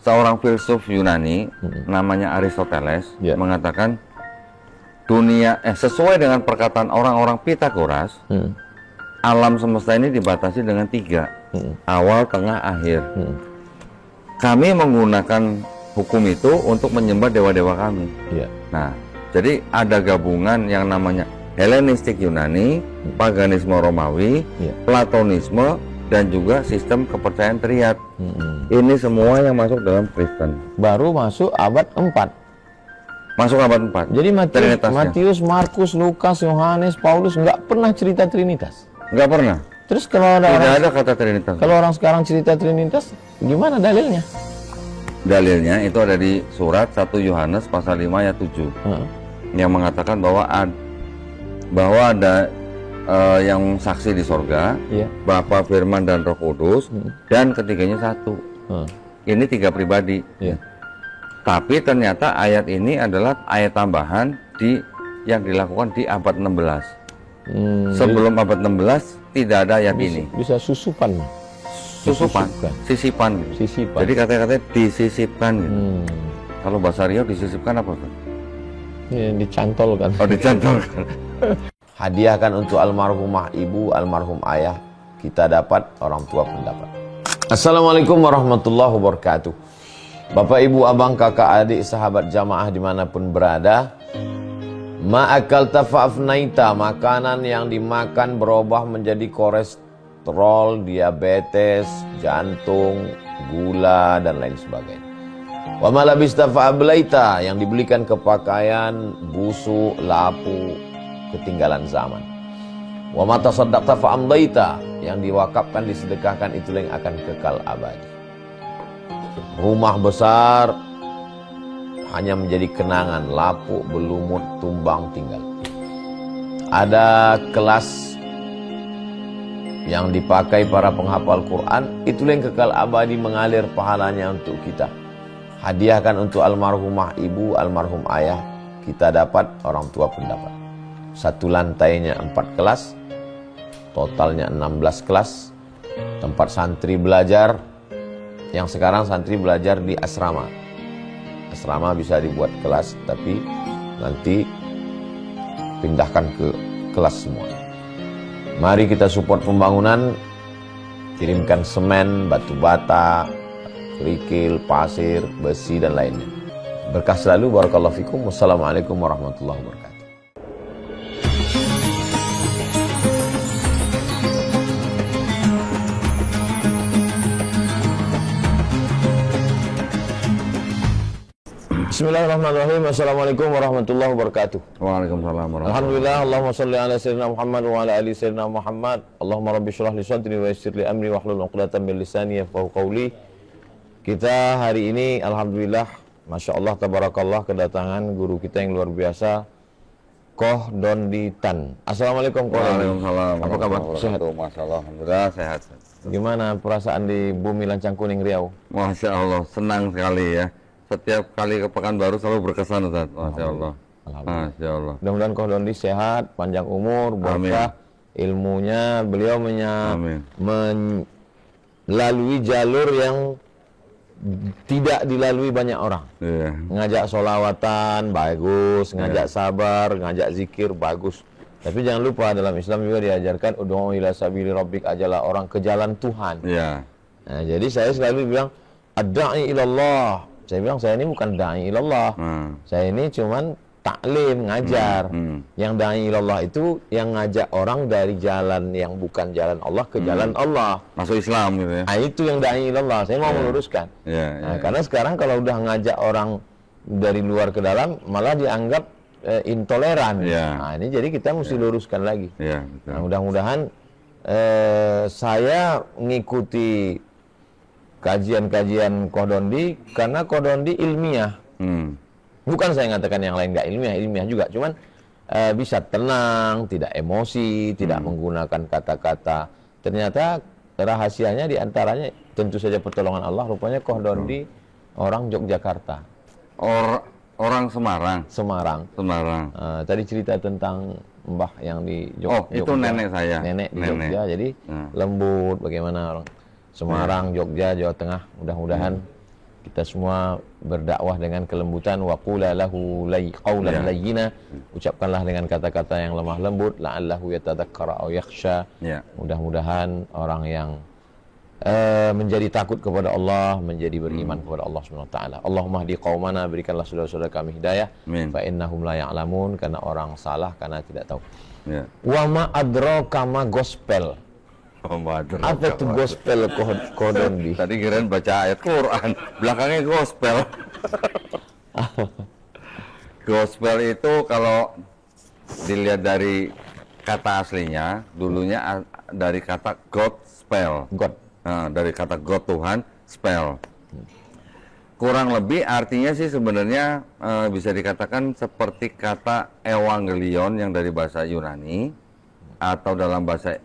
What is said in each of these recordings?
seorang filsuf Yunani namanya Aristoteles mengatakan dunia sesuai dengan perkataan orang-orang Pitagoras, alam semesta ini dibatasi dengan 3, awal, tengah, akhir. Kami menggunakan hukum itu untuk menyembah dewa-dewa kami. Nah, jadi ada gabungan yang namanya Helenistik Yunani, paganisme Romawi, Platonisme, dan juga sistem kepercayaan triad. Ini semua yang masuk dalam Kristen. Baru masuk abad 4. Masuk abad 4. Jadi Matius, Markus, Lukas, Yohanes, Paulus nggak pernah cerita Trinitas. Nggak pernah. Terus kalau ada kata Trinitas. Kalau orang sekarang cerita Trinitas, gimana dalilnya? Dalilnya itu ada di surat 1 Yohanes pasal 5 ayat 7. Yang mengatakan bahwa ada yang saksi di sorga, Bapa, Firman, dan Roh Kudus, dan ketiganya satu. Ini 3 pribadi. Tapi ternyata ayat ini adalah ayat tambahan yang dilakukan di abad 16. Sebelum abad 16 tidak ada ayat ini. Bisa sisipan. Jadi kata-katanya disisipkan gitu. Kalau bahasa Riau disisipkan apa tuh? Ya, dicantolkan. Oh, dicantolkan. Hadiahkan untuk almarhumah ibu, almarhum ayah, kita dapat, orang tua pun dapat. Assalamualaikum warahmatullahi wabarakatuh. Bapak, ibu, abang, kakak, adik, sahabat jamaah dimanapun berada, ma'akal tafa'afnaita, makanan yang dimakan berubah menjadi kolesterol, diabetes, jantung, gula, dan lain sebagainya. Wa malabista fa'ablaita, yang dibelikan ke pakaian, busuk, lapu, ketinggalan zaman. Wa mata saddaqta fa'amdaita, yang diwakafkan, disedekahkan, itulah yang akan kekal abadi. Rumah besar hanya menjadi kenangan, lapuk, berlumut, tumbang, tinggal. Ada kelas yang dipakai para penghafal Quran, itulah yang kekal abadi, mengalir pahalanya untuk kita. Hadiahkan untuk almarhumah ibu, almarhum ayah, kita dapat, orang tua pun dapat. Satu lantainya 4 kelas, totalnya 16 kelas, tempat santri belajar. Yang sekarang santri belajar di asrama. Asrama bisa dibuat kelas, tapi nanti pindahkan ke kelas semua. Mari kita support pembangunan, kirimkan semen, batu bata, kerikil, pasir, besi, dan lainnya. Berkah selalu, barakallahu fikum. Wassalamualaikum warahmatullahi wabarakatuh. Bismillahirrahmanirrahim. Assalamualaikum warahmatullahi wabarakatuh. Waalaikumsalam warahmatullahi wabarakatuh. Alhamdulillah, Allahumma salli ala sayyidina Muhammad wa ala ali sayyidina Muhammad. Allahumma rabbi shrah li sadri wa yassir li amri wahlul 'uqdatam min lisani yafqahu qawli. Kita hari ini alhamdulillah, Masya Allah, tabarakallah, kedatangan guru kita yang luar biasa, Koh Dondi Tan. Assalamualaikum Koh Dondi. Waalaikumsalam. Apa kabar? Sehat? Masya Allah, alhamdulillah sehat. Gimana perasaan di bumi Lancang Kuning Riau? Masya Allah, senang sekali ya. Setiap kali ke Pekanbaru selalu berkesan, Ustaz. Masya Allah. Masya Allah. Mudah-mudahan Koh Dondi sehat, panjang umur, berkah ilmunya. Beliau melalui jalur yang tidak dilalui banyak orang. Ngajak sholawatan, bagus. Ngajak sabar, ngajak zikir, bagus. Tapi jangan lupa, dalam Islam juga diajarkan ud'u ila sabili rabbik, ajalah orang ke jalan Tuhan. Nah, jadi saya selalu bilang ad-da'i ilallah. Saya bilang saya ini bukan da'i ilallah. Saya ini cuman taklim, ngajar. Yang da'i ilallah itu yang ngajak orang dari jalan yang bukan jalan Allah ke jalan Allah. Masuk Islam gitu ya. Nah, itu yang da'i ilallah. Saya mau meluruskan. Karena sekarang kalau udah ngajak orang dari luar ke dalam, malah dianggap intoleran. Nah, ini jadi kita mesti luruskan lagi. Nah, mudah-mudahan saya ngikuti kajian-kajian Koh Dondi karena Koh Dondi ilmiah. Bukan saya mengatakan yang lain nggak ilmiah, ilmiah juga. Cuman bisa tenang, tidak emosi, tidak menggunakan kata-kata. Ternyata rahasianya diantaranya tentu saja pertolongan Allah. Rupanya Koh Dondi orang Yogyakarta. Orang Semarang. Semarang. Tadi cerita tentang Mbah yang di Jogja. Itu nenek saya. Nenek di Jogja. Jadi lembut, bagaimana orang Semarang, Jogja, Jawa Tengah. Mudah-mudahan kita semua berdakwah dengan kelembutan, wa qula lahu qawlan layyina, ucapkanlah dengan kata-kata yang lemah lembut, la'allahu yatadzakkara aw yakhsha. Mudah-mudahan orang yang menjadi takut kepada Allah, menjadi beriman kepada Allah Subhanahu wa taala. Allahumma hdi qaumana, berikanlah saudara-saudara kami hidayah, fa innahum la ya'lamun, karena orang salah karena tidak tahu. Wa ma adraka ma gospel. Apa itu gospel kodondi? Tadi kirain baca ayat Quran, belakangnya gospel. Gospel itu kalau dilihat dari kata aslinya, dulunya dari kata God spell. God. Nah, dari kata God Tuhan, spell. Kurang lebih artinya sih sebenarnya bisa dikatakan seperti kata evangelion yang dari bahasa Yunani, atau dalam bahasa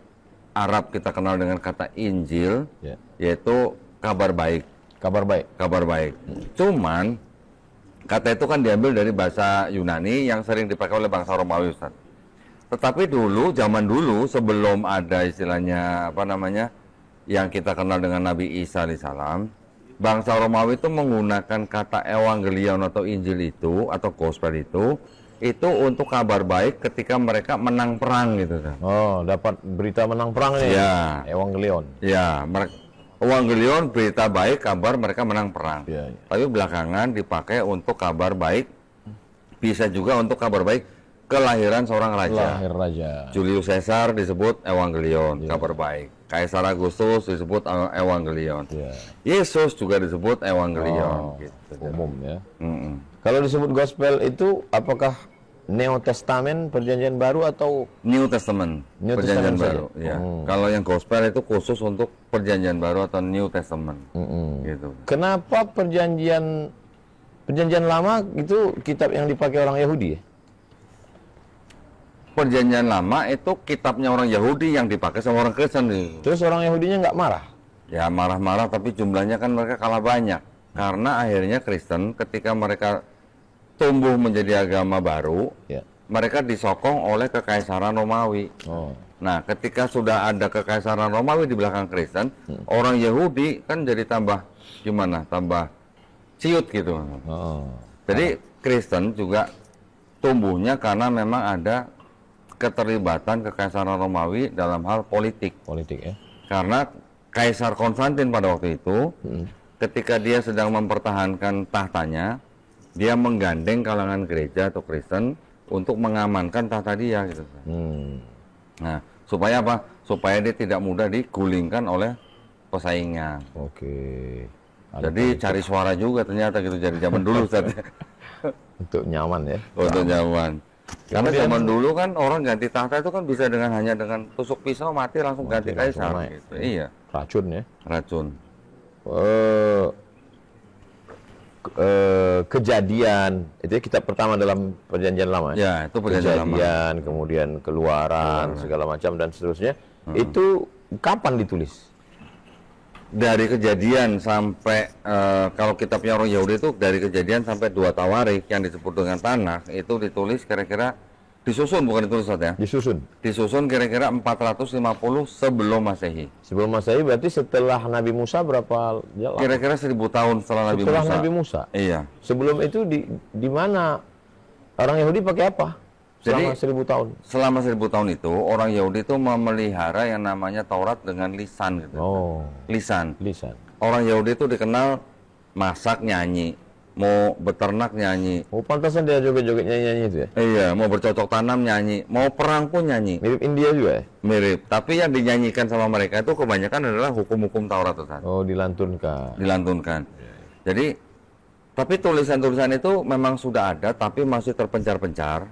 Arab kita kenal dengan kata Injil, yaitu kabar baik. Kabar baik. Kabar baik. Cuman kata itu kan diambil dari bahasa Yunani yang sering dipakai oleh bangsa Romawi, Ustaz. Tetapi dulu, zaman dulu sebelum ada istilahnya apa namanya yang kita kenal dengan Nabi Isa alaihissalam, bangsa Romawi itu menggunakan kata evangelion atau Injil itu atau gospel itu untuk kabar baik ketika mereka menang perang gitu kan. Oh, dapat berita menang perang nih. Ya. Evangelion. Ya, evangelion berita baik, kabar mereka menang perang. Tapi belakangan dipakai untuk kabar baik, bisa juga untuk kabar baik kelahiran seorang raja. Lahir raja. Julius Caesar disebut evangelion, kabar baik. Kaisar Agustus disebut evangelion. Yesus juga disebut evangelion. Gitu. Umum ya. Kalau disebut gospel itu apakah New Testament Perjanjian Baru atau New Testament Perjanjian Baru? Ya. Kalau yang gospel itu khusus untuk Perjanjian Baru atau New Testament. Gitu. Kenapa Perjanjian Lama itu kitab yang dipakai orang Yahudi ya? Perjanjian Lama itu kitabnya orang Yahudi yang dipakai sama orang Kristen. Terus orang Yahudinya nggak marah? Ya marah-marah, tapi jumlahnya kan mereka kalah banyak. Karena akhirnya Kristen ketika mereka tumbuh menjadi agama baru, mereka disokong oleh kekaisaran Romawi. Nah, ketika sudah ada kekaisaran Romawi di belakang Kristen, orang Yahudi kan jadi tambah gimana? Tambah ciut gitu. Jadi Kristen juga tumbuhnya karena memang ada keterlibatan kekaisaran Romawi dalam hal politik. Politik ya. Karena Kaisar Konstantin pada waktu itu, ketika dia sedang mempertahankan tahtanya, dia menggandeng kalangan gereja atau Kristen untuk mengamankan tahta dia gitu. Nah, supaya apa? Supaya dia tidak mudah digulingkan oleh pesaingnya. Jadi cari suara juga ternyata gitu, jadi zaman dulu saatnya. Untuk nyaman ya. Untuk nyaman. Karena zaman dulu kan orang ganti tahta itu kan bisa hanya dengan tusuk pisau mati langsung ganti kaisar gitu. Iya. Racun ya. Racun. Kejadian itu kitab pertama dalam Perjanjian Lama ya, itu Perjanjian Lama. Kemudian Keluaran segala macam dan seterusnya. Itu kapan ditulis? Dari Kejadian sampai kalau kitabnya orang Yahudi itu dari Kejadian sampai 2 Tawarik yang disebut dengan Tanakh itu ditulis kira-kira disusun, bukan ditulis ya? Disusun kira-kira 450 sebelum Masehi. Sebelum Masehi berarti setelah Nabi Musa berapa jalan? Kira-kira 1000 tahun setelah Nabi Musa. Setelah Nabi Musa? Iya. Sebelum itu di mana orang Yahudi pakai apa? Selama 1000 tahun? Selama 1000 tahun itu orang Yahudi itu memelihara yang namanya Taurat dengan lisan gitu. Lisan. Orang Yahudi itu dikenal masak, nyanyi. Mau beternak nyanyi. Pantasan dia joget-joget nyanyi-nyanyi itu ya? Iya, mau bercocok tanam nyanyi, mau perang pun nyanyi. Mirip India juga ya? Mirip, tapi yang dinyanyikan sama mereka itu kebanyakan adalah hukum-hukum Taurat, Ustaz. Dilantunkan. Jadi, tapi tulisan-tulisan itu memang sudah ada, tapi masih terpencar-pencar.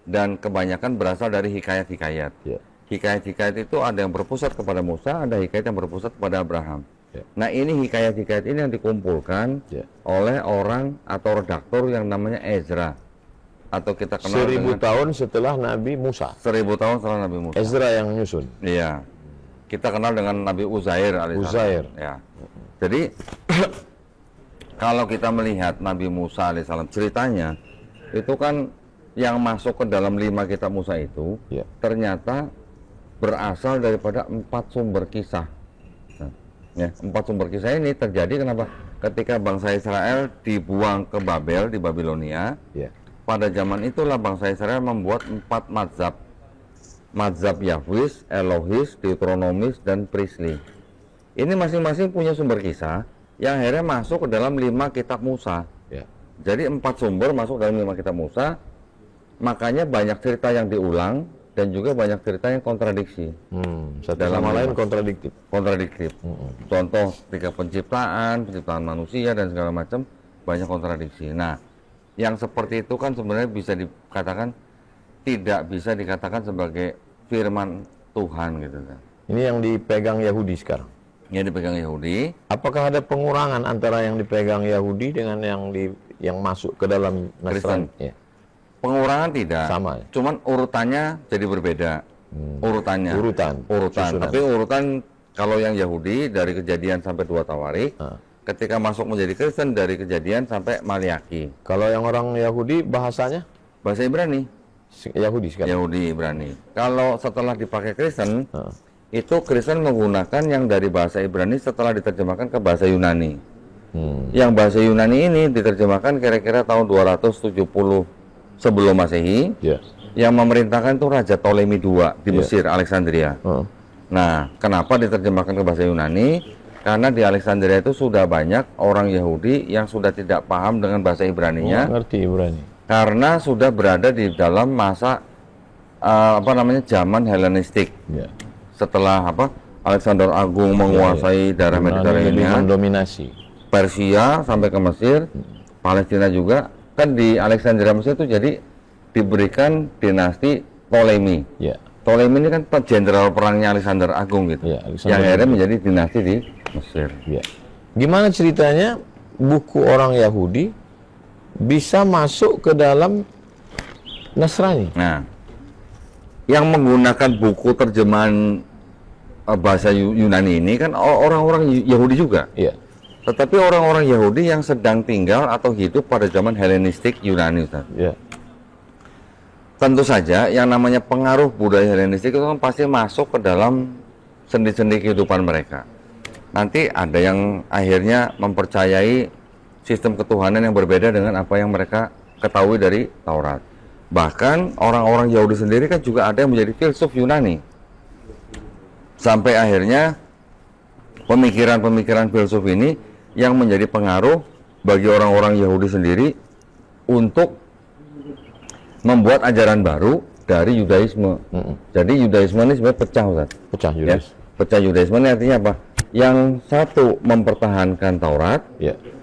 Dan kebanyakan berasal dari hikayat-hikayat. Hikayat-hikayat itu ada yang berpusat kepada Musa, ada hikayat yang berpusat kepada Abraham. Nah, ini hikayat-hikayat ini yang dikumpulkan oleh orang atau redaktor yang namanya Ezra, atau kita kenal 1000 tahun setelah Nabi Musa. 1000 tahun setelah Nabi Musa. Ezra yang nyusun. Iya. Kita kenal dengan Nabi Uzair alaihissalam. Ya. Jadi kalau kita melihat Nabi Musa alaihissalam ceritanya, itu kan yang masuk ke dalam 5 kitab Musa itu ternyata berasal daripada 4 sumber kisah. Ya, 4 sumber kisah ini terjadi kenapa? ketika bangsa Israel dibuang ke Babel di Babilonia. Pada zaman itulah bangsa Israel membuat 4 mazhab. Mazhab Yahwis, Elohis, Deuteronomis, dan Priestly. Ini masing-masing punya sumber kisah yang akhirnya masuk ke dalam 5 kitab Musa. Jadi 4 sumber masuk dalam 5 kitab Musa. Makanya banyak cerita yang diulang dan juga banyak cerita yang kontradiksi. Satu sama lain kontradiktif. Contoh ketika penciptaan manusia dan segala macam banyak kontradiksi. Nah, yang seperti itu kan sebenarnya bisa dikatakan tidak bisa dikatakan sebagai firman Tuhan gitu kan. Ini yang dipegang Yahudi sekarang. Yang dipegang Yahudi. Apakah ada pengurangan antara yang dipegang Yahudi dengan yang masuk ke dalam Nasrani? Ya. Pengurangan tidak. Sama. Cuman urutannya jadi berbeda. Urutan. Tapi urutan kalau yang Yahudi dari Kejadian sampai 2 Tawarik. Ketika masuk menjadi Kristen dari Kejadian sampai Maliaki. Kalau yang orang Yahudi bahasanya? Bahasa Ibrani. Yahudi sekarang? Yahudi Ibrani. Kalau setelah dipakai Kristen, itu Kristen menggunakan yang dari bahasa Ibrani setelah diterjemahkan ke bahasa Yunani. Yang bahasa Yunani ini diterjemahkan kira-kira tahun 270 sebelum Masehi. Yang memerintahkan itu Raja Ptolemy II di Mesir, Alexandria. Nah, kenapa diterjemahkan ke bahasa Yunani? Karena di Alexandria itu sudah banyak orang Yahudi yang sudah tidak paham dengan bahasa Ibraninya. Ngerti Ibrani. Karena sudah berada di dalam masa zaman Helenistik. Setelah Alexander Agung menguasai daerah Mediterania, mendominasi Persia sampai ke Mesir, Palestina juga. Kan di Alexandria Mesir itu jadi diberikan dinasti Ptolemy. Ptolemy ini kan jenderal perangnya Alexander Agung gitu. Yang akhirnya menjadi dinasti di Mesir. Gimana ceritanya buku orang Yahudi bisa masuk ke dalam Nasrani? Nah, yang menggunakan buku terjemahan bahasa Yunani ini kan orang-orang Yahudi juga. Tetapi orang-orang Yahudi yang sedang tinggal atau hidup pada zaman Helenistik Yunani, Ustaz. Tentu saja yang namanya pengaruh budaya Helenistik itu kan pasti masuk ke dalam sendi-sendi kehidupan mereka. Nanti ada yang akhirnya mempercayai sistem ketuhanan yang berbeda dengan apa yang mereka ketahui dari Taurat. Bahkan orang-orang Yahudi sendiri kan juga ada yang menjadi filsuf Yunani. Sampai akhirnya pemikiran-pemikiran filsuf ini yang menjadi pengaruh bagi orang-orang Yahudi sendiri untuk membuat ajaran baru dari Yudaisme. Jadi Yudaisme ini sebenarnya pecah, Ustaz. Pecah Yudaisme ini artinya apa? Yang satu mempertahankan Taurat,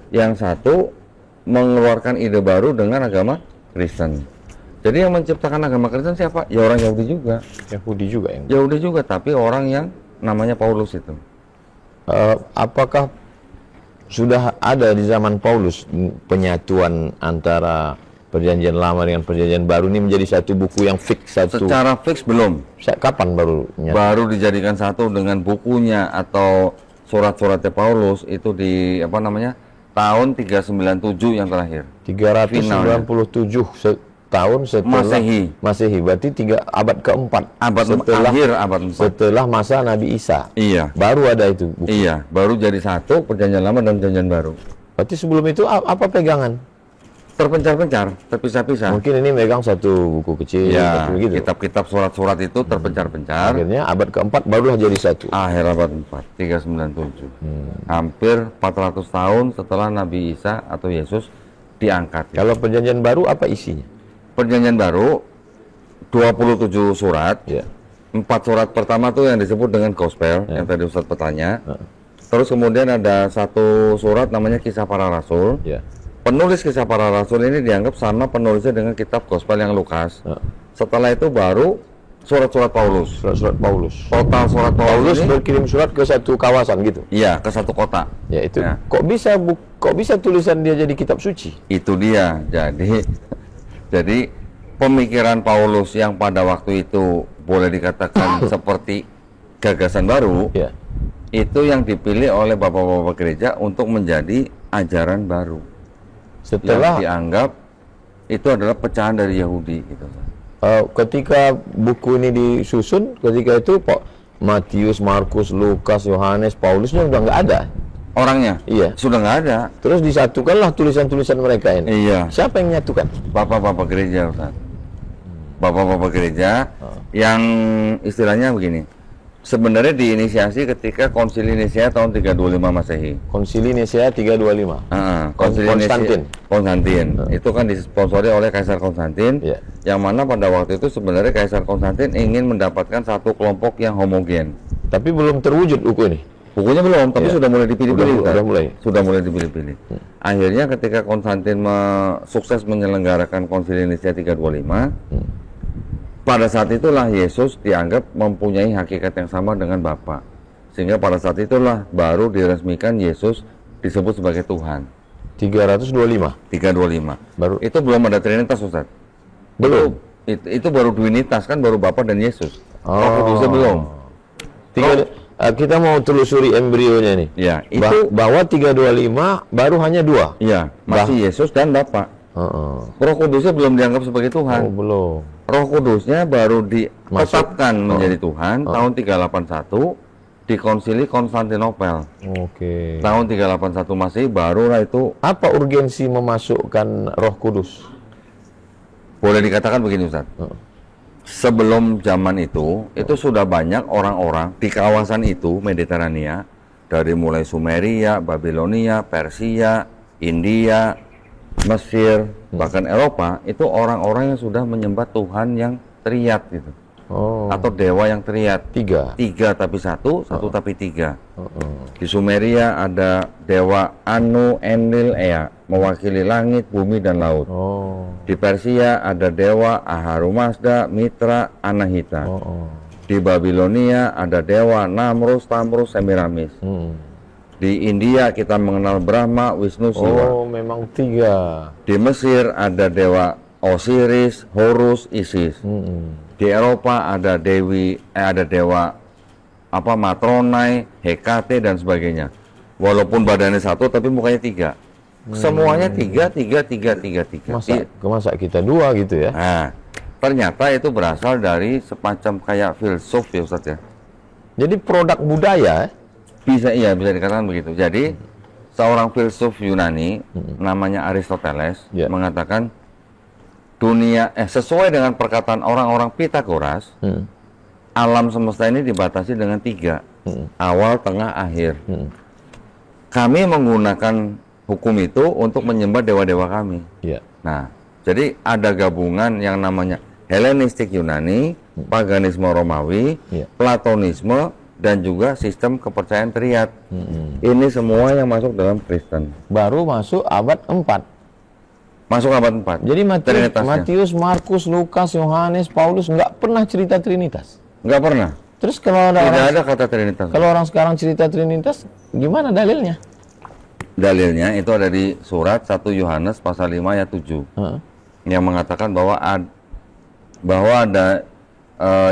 yang satu mengeluarkan ide baru dengan agama Kristen. Jadi yang menciptakan agama Kristen siapa? Ya orang Yahudi juga. Yahudi juga, tapi orang yang namanya Paulus itu. Apakah sudah ada di zaman Paulus penyatuan antara Perjanjian Lama dengan Perjanjian Baru ini menjadi satu buku yang fix satu? Secara fix belum. Kapan baru? Baru dijadikan satu dengan bukunya atau surat-suratnya Paulus itu di tahun 397 yang terakhir. 397 tahun setelah Masehi. Berarti abad keempat. Akhir abad 4. Setelah masa Nabi Isa. Iya. Baru ada itu buku. Iya, baru jadi satu Perjanjian Lama dan Perjanjian Baru. Berarti sebelum itu apa pegangan? Terpencar-pencar, terpisah-pisah. Mungkin ini megang satu buku kecil, gitu. Kitab-kitab surat-surat itu terpencar-pencar. Akhirnya abad keempat barulah jadi satu. Akhir abad 4, 397. Hampir 400 tahun setelah Nabi Isa atau Yesus diangkat. Kalau Perjanjian Baru apa isinya? Perjanjian Baru 27 surat. 4 surat pertama tuh yang disebut dengan Gospel, yang tadi Ustaz bertanya. Terus kemudian ada satu surat namanya Kisah Para Rasul. Penulis Kisah Para Rasul ini dianggap sama penulisnya dengan kitab Gospel yang Lukas. Setelah itu baru surat-surat Paulus. Total surat Paulus berkirim surat ke satu kawasan gitu. Iya, ke satu kota. Ya itu. Kok bisa tulisan dia jadi kitab suci? Itu dia. Jadi pemikiran Paulus yang pada waktu itu boleh dikatakan seperti gagasan baru, itu yang dipilih oleh bapak-bapak gereja untuk menjadi ajaran baru. Setelah yang dianggap itu adalah pecahan dari Yahudi gitu. Ketika buku ini disusun, ketika itu Matius, Markus, Lukas, Yohanes, Paulusnya udah nggak ada. Orangnya? Iya. Sudah nggak ada. Terus disatukanlah tulisan-tulisan mereka ini. Iya. Siapa yang menyatukan? Bapak-bapak gereja, Ustaz. Bapak-bapak gereja yang istilahnya begini. Sebenarnya diinisiasi ketika Konsili Nisea tahun 325 Masehi. Konsili Nisea 325. Konsili Konstantin. Itu kan disponsori oleh Kaisar Konstantin. Yeah. Yang mana pada waktu itu sebenarnya Kaisar Konstantin ingin mendapatkan satu kelompok yang homogen. Tapi belum terwujud buku ini. Bukunya belum, tapi sudah mulai dipilih-pilih. Sudah mulai dipilih-pilih. Akhirnya ketika Konstantin sukses menyelenggarakan Konsili Nisea 325, pada saat itulah Yesus dianggap mempunyai hakikat yang sama dengan Bapa. Sehingga pada saat itulah baru diresmikan Yesus disebut sebagai Tuhan. 325. Baru itu belum ada Trinitas, Ustaz. Belum. Itu baru Duinitas kan, baru Bapa dan Yesus. Oh. Kudusnya belum. Kita mau telusuri embrionya nih. Ya, itu bahwa 325 baru hanya 2. Iya, masih Yesus dan Bapa. Roh Kudusnya belum dianggap sebagai Tuhan. Oh, belum. Roh Kudusnya baru ditetapkan menjadi Tuhan tahun 381 di Konsili Konstantinopel. Oke. Tahun 381 Masehi barulah itu. Apa urgensi memasukkan Roh Kudus? Boleh dikatakan begini, Ustaz. Sebelum zaman itu sudah banyak orang-orang di kawasan itu Mediterania, dari mulai Sumeria, Babilonia, Persia, India, Mesir, bahkan Eropa, itu orang-orang yang sudah menyembah Tuhan yang triad gitu. Atau dewa yang triad. Tiga tapi satu tapi tiga. Di Sumeria ada dewa Anu, Enlil, Ea, mewakili langit, bumi, dan laut. Di Persia ada dewa Aharumazda, Mitra, Anahita. Di Babilonia ada dewa Namrus, Tamrus, Semiramis. Di India kita mengenal Brahma, Wisnu, Siwa. Oh, memang 3. Di Mesir ada dewa Osiris, Horus, Isis. Di Eropa ada dewa Matronai, Hekate, dan sebagainya. Walaupun badannya satu tapi mukanya 3. Semuanya 3. Masa kita 2 gitu ya? Nah, ternyata itu berasal dari semacam kayak filsuf ya, Ustaz ya. Jadi produk budaya. Bisa dikatakan begitu. Jadi seorang filsuf Yunani namanya Aristoteles mengatakan dunia sesuai dengan perkataan orang-orang Pitagoras, alam semesta ini dibatasi dengan 3, awal, tengah, akhir. Kami menggunakan hukum itu untuk menyembah dewa-dewa kami. Nah, jadi ada gabungan yang namanya Helenistik Yunani, paganisme Romawi, Platonisme, dan juga sistem kepercayaan triad. Ini semua yang masuk dalam Kristen. Baru masuk abad 4. Masuk abad 4. Jadi Matius, Markus, Lukas, Yohanes, Paulus nggak pernah cerita Trinitas. Nggak pernah. Terus kalau ada kata Trinitas. Kalau orang sekarang cerita Trinitas, gimana dalilnya? Dalilnya itu ada di surat 1 Yohanes pasal 5 ayat 7. Yang mengatakan bahwa ada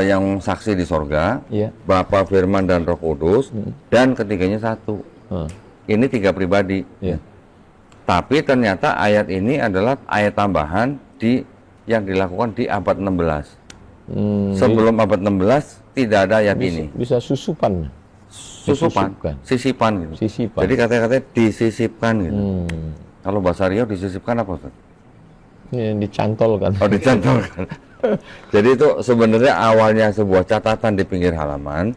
yang saksi di sorga, Bapa, Firman, dan Roh Kudus, dan ketiganya satu. Ini 3 pribadi. Tapi ternyata ayat ini adalah ayat tambahan yang dilakukan di abad 16. Sebelum abad 16 tidak ada ayat ini. Bisa sisipan gitu. Jadi kata-katanya disisipkan gitu. Kalau bahasa Riau disisipkan apa, Ustaz? Dicantolkan. Oh, dicantolkan. Jadi itu sebenarnya awalnya sebuah catatan di pinggir halaman.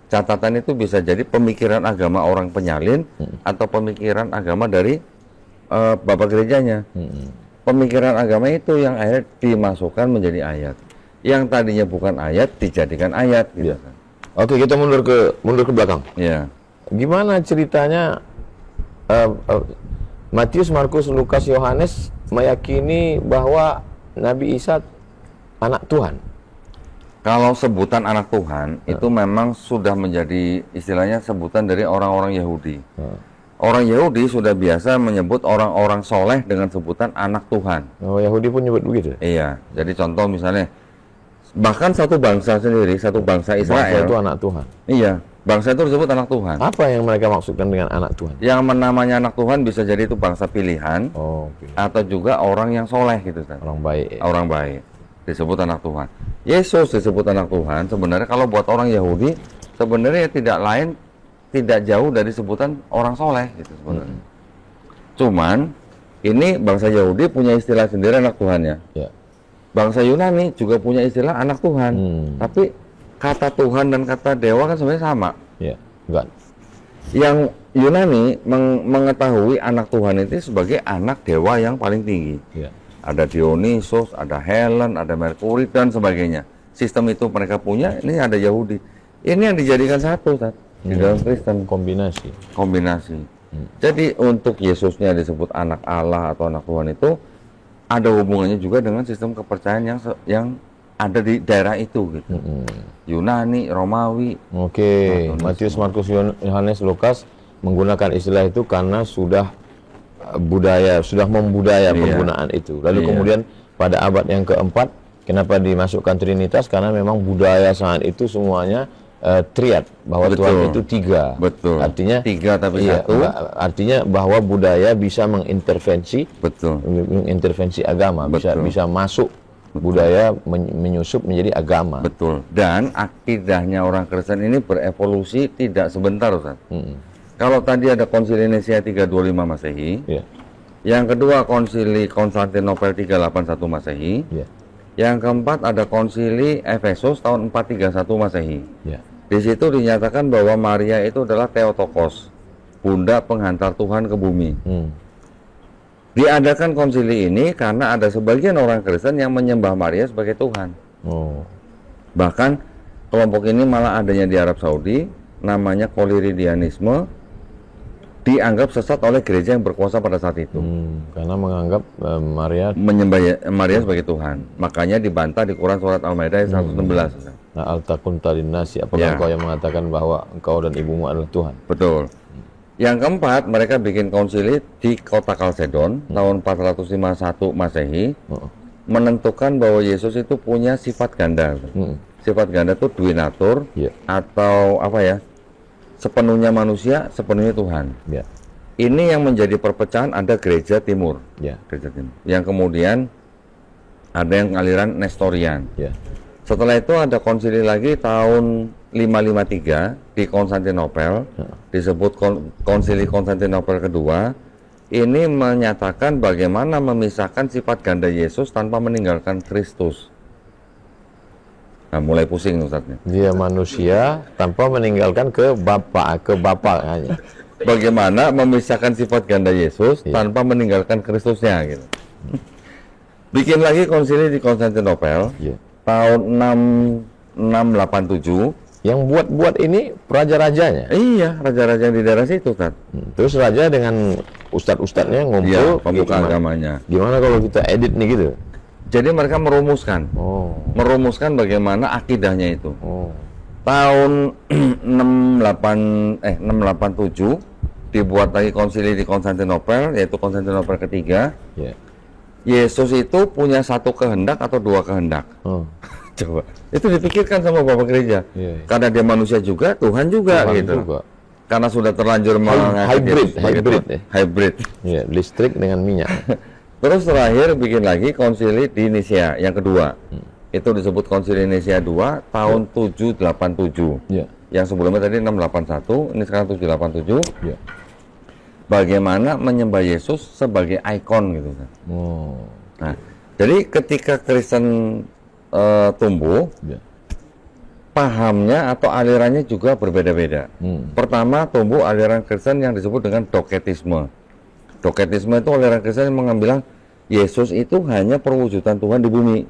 Catatan itu bisa jadi pemikiran agama orang penyalin atau pemikiran agama dari bapak gerejanya. Pemikiran agama itu yang akhirnya dimasukkan menjadi ayat. Yang tadinya bukan ayat dijadikan ayat. Gitu. Oke, kita mundur ke belakang. Gimana ceritanya Matius, Markus, Lukas, Yohanes meyakini bahwa Nabi Isa anak Tuhan? Kalau sebutan anak Tuhan itu memang sudah menjadi istilahnya sebutan dari orang-orang Yahudi. Orang Yahudi sudah biasa menyebut orang-orang soleh dengan sebutan anak Tuhan. Oh, Yahudi pun nyebut begitu? Iya. Jadi contoh misalnya, bahkan satu bangsa sendiri, satu bangsa Israel. Bangsa itu anak Tuhan? Iya. Bangsa itu disebut anak Tuhan. Apa yang mereka maksudkan dengan anak Tuhan? Yang namanya anak Tuhan bisa jadi itu bangsa pilihan, atau juga orang yang soleh gitu kan. Orang baik. Orang baik disebut anak Tuhan. Yesus disebut anak Tuhan. Sebenarnya kalau buat orang Yahudi, sebenarnya tidak lain tidak jauh dari sebutan orang soleh gitu sebenarnya. Cuman ini bangsa Yahudi punya istilah sendiri anak Tuhan ya. Bangsa Yunani juga punya istilah anak Tuhan. Tapi kata Tuhan dan kata dewa kan sebenarnya sama. Enggak. Yang Yunani mengetahui anak Tuhan itu sebagai anak dewa yang paling tinggi. Ada Dionysos, ada Helen, ada Merkuri dan sebagainya. Sistem itu mereka punya, ini ada Yahudi. Ini yang dijadikan satu, di dalam Kristen. Kombinasi. Jadi untuk Yesusnya disebut anak Allah atau anak Tuhan itu ada hubungannya juga dengan sistem kepercayaan yang ada di daerah itu gitu. Yunani, Romawi. Matius, Markus, Yohanes, Lukas menggunakan istilah itu karena sudah membudaya penggunaan itu. Lalu kemudian pada abad yang keempat, kenapa dimasukkan Trinitas? Karena memang budaya saat itu semuanya triad, bahwa Tuhan itu tiga. Artinya tiga tapi satu. Artinya bahwa budaya bisa mengintervensi, mengintervensi agama, bisa masuk budaya menyusup menjadi agama. Dan akidahnya orang Kristen ini berevolusi tidak sebentar, Ustaz. Kalau tadi ada Konsili Nisia 325 Masehi, yang kedua Konsili Konstantinopel 381 Masehi, yang keempat ada Konsili Efesus tahun 431 Masehi. Di situ dinyatakan bahwa Maria itu adalah Theotokos, bunda penghantar Tuhan ke bumi. Diadakan konsili ini karena ada sebagian orang Kristen yang menyembah Maria sebagai Tuhan. Bahkan kelompok ini malah adanya di Arab Saudi, namanya Koliridianisme, dianggap sesat oleh gereja yang berkuasa pada saat itu. Karena menganggap menyembah Maria sebagai Tuhan. Makanya dibantah di Quran surat Al-Maidah 116. Nah, al-takunta linnasi, apakah engkau yang mengatakan bahwa engkau dan ibumu adalah Tuhan? Betul. Yang keempat, mereka bikin konsili di kota Kalsedon tahun 451 Masehi, menentukan bahwa Yesus itu punya sifat ganda. Sifat ganda itu duinatur, atau apa ya, sepenuhnya manusia, sepenuhnya Tuhan. Ini yang menjadi perpecahan ada gereja timur. Gereja timur. Yang kemudian ada yang aliran Nestorian. Setelah itu ada konsili lagi tahun 553 di Konstantinopel, disebut Konsili Konstantinopel kedua. Ini menyatakan bagaimana memisahkan sifat ganda Yesus tanpa meninggalkan Kristus. Nah, mulai pusing Ustaznya. Dia manusia tanpa meninggalkan ke Bapa hanya. Bagaimana memisahkan sifat ganda Yesus tanpa meninggalkan Kristusnya gitu. Bikin lagi konsili di Konstantinopel tahun 687. Yang buat ini raja-rajanya? Iya, raja-raja yang di daerah situ, Tat. Terus raja dengan ustadz-ustadznya ngumpul, pemuka agamanya. Gimana kalau kita edit nih gitu? Jadi mereka merumuskan, bagaimana akidahnya itu. Tahun 687 dibuat lagi konsili di Konstantinopel, yaitu Konstantinopel ketiga. Yesus itu punya satu kehendak atau dua kehendak. Coba, itu dipikirkan sama Bapak Gereja. Karena dia manusia juga, Tuhan juga gitu. Karena sudah terlanjur hybrid. Listrik dengan minyak. Terus terakhir bikin lagi konsili di Nisia yang kedua. Itu disebut Konsili Nisia 2 tahun 787. Yang sebelumnya tadi 681, ini sekarang 787. Bagaimana menyembah Yesus sebagai ikon gitu kan. Nah, jadi ketika Kristen tumbuh, pahamnya atau alirannya juga berbeda-beda. Pertama, tumbuh aliran Kristen yang disebut dengan Doketisme. Doketisme itu aliran Kristen yang mengambil Yesus itu hanya perwujudan Tuhan di bumi.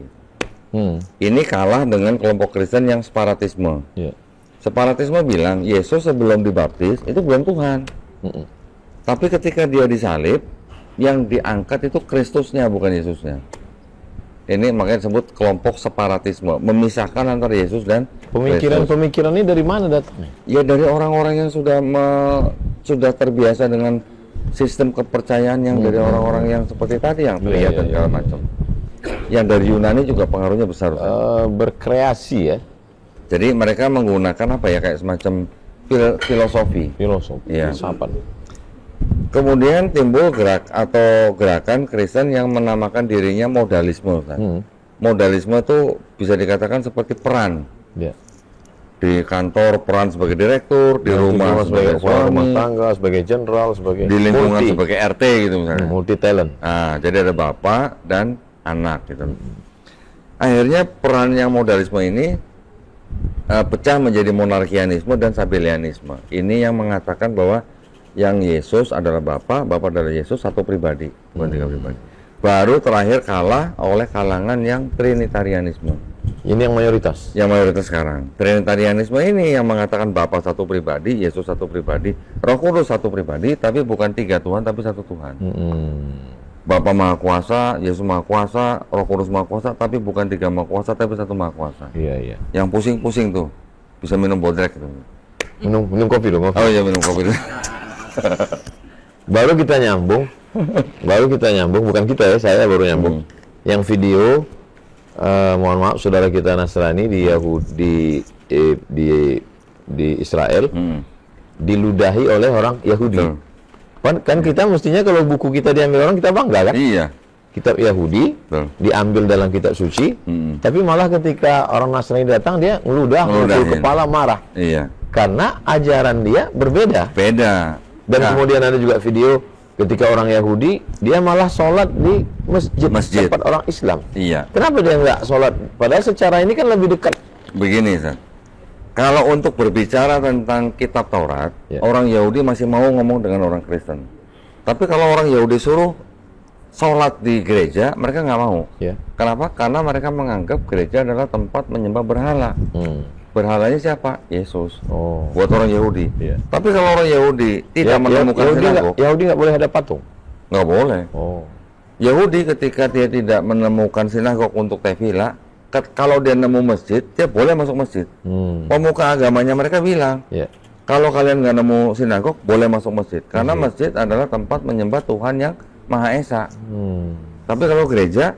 Ini kalah dengan kelompok Kristen yang separatisme. Separatisme bilang Yesus sebelum dibaptis itu belum Tuhan. Tapi ketika dia disalib, yang diangkat itu Kristusnya, bukan Yesusnya. Ini makanya disebut kelompok separatisme, memisahkan antara Yesus dan pemikiran ini dari mana datangnya? Ya dari orang-orang yang sudah terbiasa dengan sistem kepercayaan yang dari orang-orang yang seperti tadi yang teriak dan segala macam. Yang dari Yunani juga pengaruhnya besar. Berkreasi ya. Jadi mereka menggunakan apa ya, kayak semacam filosofi. Ya. Kemudian timbul gerakan Kristen yang menamakan dirinya modalisme kan. Modalisme itu bisa dikatakan seperti peran. di kantor peran sebagai direktur, di rumah sebagai rumah tangga, sebagai jenderal, sebagai di lingkungan sebagai RT gitu misalnya. Multi talent. Nah, jadi ada bapak dan anak gitu. Akhirnya peran yang modalisme ini pecah menjadi monarkianisme dan sabellianisme. Ini yang mengatakan bahwa yang Yesus adalah Bapa adalah Yesus satu pribadi, bukan tiga pribadi. Baru terakhir kalah oleh kalangan yang Trinitarianisme. Ini yang mayoritas? Yang mayoritas sekarang. Trinitarianisme ini yang mengatakan Bapa satu pribadi, Yesus satu pribadi, Roh Kudus satu pribadi, tapi bukan tiga Tuhan, tapi satu Tuhan. Bapa Maha Kuasa, Yesus Maha Kuasa, Roh Kudus Maha Kuasa, tapi bukan tiga Maha Kuasa, tapi satu Maha Kuasa. Iya. Yang pusing-pusing tuh, bisa minum bodrek gitu. Minum kopi dong. Oh iya, minum kopi dulu. Baru kita nyambung, bukan kita ya, saya baru nyambung. Yang video, mohon maaf saudara kita Nasrani di Yahudi, di Israel, diludahi oleh orang Yahudi. Kan kita mestinya kalau buku kita diambil orang kita bangga kan? Iya. Kitab Yahudi diambil dalam kitab suci, tapi malah ketika orang Nasrani datang dia ngeludah kepala, marah. Iya. Karena ajaran dia berbeda. Beda. Dan kemudian ada juga video ketika orang Yahudi dia malah sholat di masjid. Tempat orang Islam. Iya. Kenapa dia nggak sholat? Padahal secara ini kan lebih dekat. Begini, San. Kalau untuk berbicara tentang kitab Taurat, orang Yahudi masih mau ngomong dengan orang Kristen. Tapi kalau orang Yahudi suruh sholat di gereja, mereka nggak mau. Kenapa? Karena mereka menganggap gereja adalah tempat menyembah berhala. Berhalanya siapa? Yesus. Buat orang Yahudi. Tapi kalau orang Yahudi tidak menemukan sinagog, Yahudi nggak boleh ada patung? Nggak boleh. Yahudi ketika dia tidak menemukan sinagog untuk tefillah, kalau dia nemu masjid, dia boleh masuk masjid. Pemuka agamanya mereka bilang, kalau kalian nggak nemu sinagog, boleh masuk masjid. Karena masjid adalah tempat menyembah Tuhan yang Maha Esa. Tapi kalau gereja,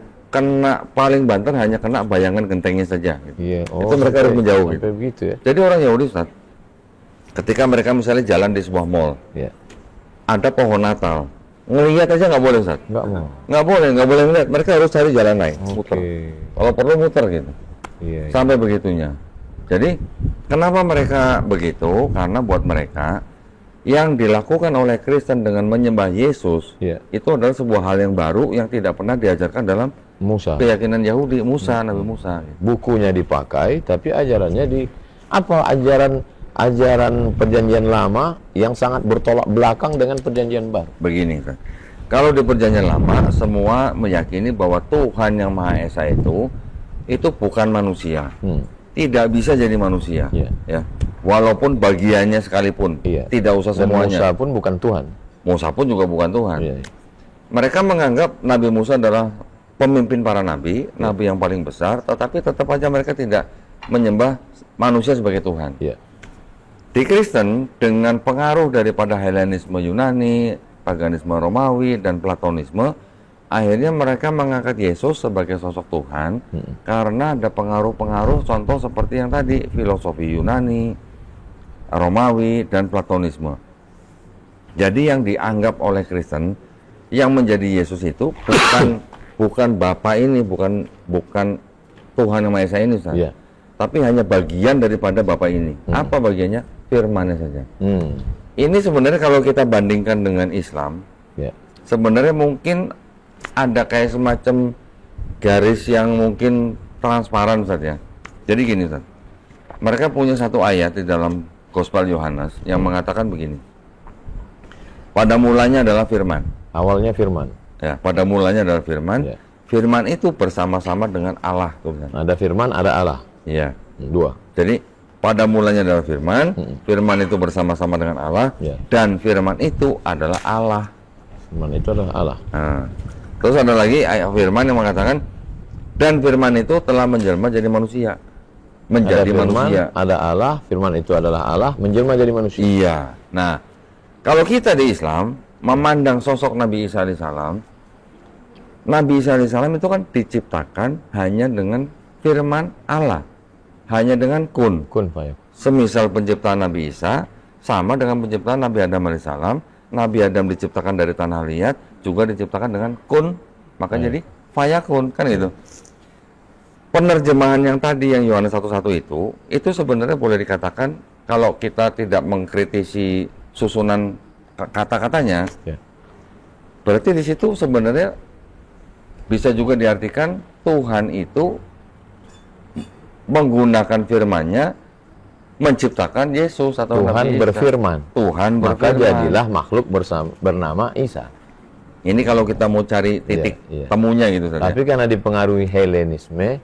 paling banter hanya kena bayangan gentengnya saja. Gitu. Itu mereka harus menjauh. Gitu. Jadi orang Yahudi, Ustaz, ketika mereka misalnya jalan di sebuah mall, ada pohon Natal, ngelihat aja nggak boleh, Ustaz. Nggak boleh ngelihat. Mereka harus cari jalan lain, muter. Kalau perlu muter gitu. Sampai begitunya. Jadi kenapa mereka begitu? Karena buat mereka yang dilakukan oleh Kristen dengan menyembah Yesus itu adalah sebuah hal yang baru yang tidak pernah diajarkan dalam keyakinan Yahudi, Nabi Musa. Bukunya dipakai, tapi ajarannya ajaran perjanjian lama yang sangat bertolak belakang dengan perjanjian baru. Begini, kan? Kalau di perjanjian lama semua meyakini bahwa Tuhan yang Maha Esa itu bukan manusia, tidak bisa jadi manusia, ya. Walaupun bagiannya sekalipun, tidak usah semuanya. Musa pun bukan Tuhan. Musa pun juga bukan Tuhan. Mereka menganggap Nabi Musa adalah pemimpin para nabi, nabi yang paling besar, tetapi tetap aja mereka tidak menyembah manusia sebagai Tuhan. Di Kristen, dengan pengaruh daripada Helenisme Yunani, paganisme Romawi, dan Platonisme, akhirnya mereka mengangkat Yesus sebagai sosok Tuhan karena ada pengaruh-pengaruh, contoh seperti yang tadi, filosofi Yunani, Romawi, dan Platonisme. Jadi yang dianggap oleh Kristen, yang menjadi Yesus itu bukan Bapa ini, bukan Tuhan yang Maha Esa ini, tapi hanya bagian daripada Bapa ini. Apa bagiannya? Firman-Nya saja. Ini sebenarnya kalau kita bandingkan dengan Islam, sebenarnya mungkin ada kayak semacam garis yang mungkin transparan, Ustaz, ya. Jadi gini, Ustaz. Mereka punya satu ayat di dalam Gospel Yohanes yang mengatakan begini. Pada mulanya adalah firman. Awalnya firman. Ya, pada mulanya adalah firman. Firman itu bersama-sama dengan Allah, tuh. Ada firman, ada Allah. Iya. Dua. Jadi pada mulanya adalah firman, firman itu bersama-sama dengan Allah, dan firman itu adalah Allah. Firman itu adalah Allah. Nah, terus ada lagi ayat firman yang mengatakan, dan firman itu telah menjelma jadi manusia. Menjadi ada firman, manusia. Ada Allah, firman itu adalah Allah, menjelma jadi manusia. Iya. Nah, kalau kita di Islam memandang sosok Nabi Isa alaihissalam, Nabi Isa alaihissalam itu kan diciptakan hanya dengan firman Allah. Hanya dengan kun. Semisal penciptaan Nabi Isa sama dengan penciptaan Nabi Adam alaihissalam. Nabi Adam diciptakan dari tanah liat, juga diciptakan dengan kun, maka jadi fayakun, kan gitu. penerjemahan yang tadi yang Yohanes 1:1 itu sebenarnya boleh dikatakan kalau kita tidak mengkritisi susunan kata-katanya, berarti di situ sebenarnya bisa juga diartikan Tuhan itu menggunakan firman-Nya menciptakan Yesus atau Tuhan Nabi Isa. berfirman. Tuhan maka berfirman. jadilah makhluk bernama Isa. Ini kalau kita mau cari titik temunya gitu saja. Tapi karena dipengaruhi Helenisme,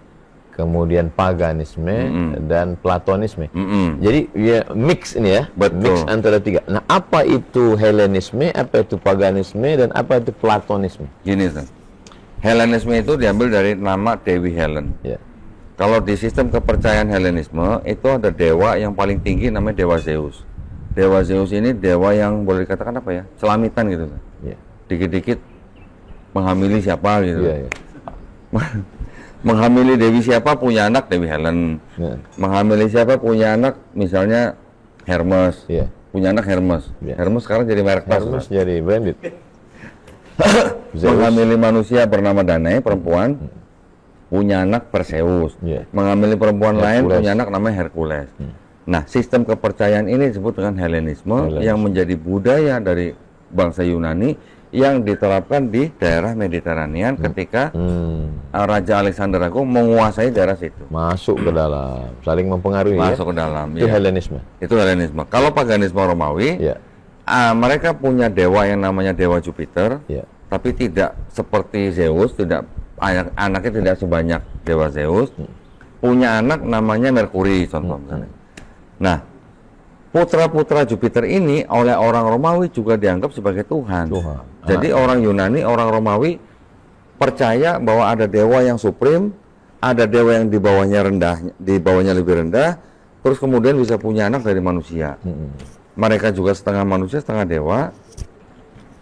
kemudian paganisme dan Platonisme. Jadi ya mix ini ya, mix antara tiga. Nah, apa itu Helenisme, apa itu paganisme, dan apa itu Platonisme? Gini, Helenisme itu diambil dari nama Dewi Helen. Kalau di sistem kepercayaan Helenisme itu ada dewa yang paling tinggi namanya Dewa Zeus. Dewa Zeus ini dewa yang boleh dikatakan apa ya? Selamitan gitu. Dikit-dikit menghamili siapa gitu. Menghamili Dewi siapa punya anak Dewi Helen. Menghamili siapa punya anak misalnya Hermes. Punya anak Hermes. Hermes sekarang jadi merek tas. Hermes jadi branded. Menghamili manusia bernama Danae, perempuan. Punya anak Perseus, mengambil perempuan lain punya anak namanya Hercules. Nah, sistem kepercayaan ini disebut dengan Helenisme yang menjadi budaya dari bangsa Yunani yang diterapkan di daerah Mediterania ketika Raja Alexander Agung menguasai daerah situ. Masuk ke dalam, saling mempengaruhi. Masuk ke dalam. Itu Helenisme. Itu Helenisme. Kalau paganisme Romawi, mereka punya dewa yang namanya Dewa Jupiter, tapi tidak seperti Zeus, tidak anaknya tidak sebanyak Dewa Zeus, punya anak namanya Merkuri contoh misalnya. Nah, putra-putra Jupiter ini oleh orang Romawi juga dianggap sebagai Tuhan. Jadi orang Yunani, orang Romawi percaya bahwa ada dewa yang supreme, ada dewa yang di bawahnya rendah, di bawahnya lebih rendah, terus kemudian bisa punya anak dari manusia. Mereka juga setengah manusia, setengah dewa.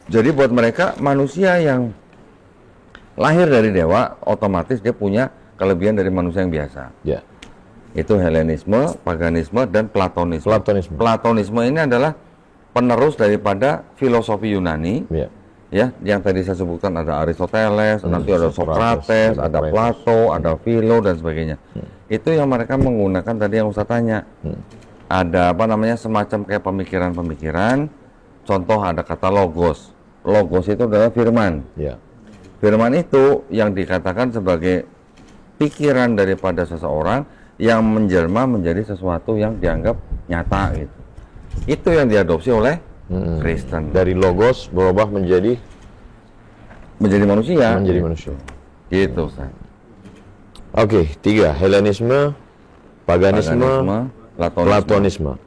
Jadi buat mereka manusia yang lahir dari dewa, otomatis dia punya kelebihan dari manusia yang biasa. Itu Helenisme, paganisme, dan Platonisme. Platonisme ini adalah penerus daripada filosofi Yunani. Ya, yang tadi saya sebutkan ada Aristoteles, nanti ada Socrates, ada Plato, ada Philo dan sebagainya. Itu yang mereka menggunakan tadi yang Ustaz tanya. Ada apa namanya semacam kayak pemikiran-pemikiran. Contoh ada kata logos. Logos itu adalah firman. Firman itu yang dikatakan sebagai pikiran daripada seseorang yang menjelma menjadi sesuatu yang dianggap nyata gitu. Itu yang diadopsi oleh Kristen. Dari logos berubah menjadi manusia. Menjadi manusia. Gitu, Ustaz. Oke, 3. Helenisme, paganisme, Platonisme.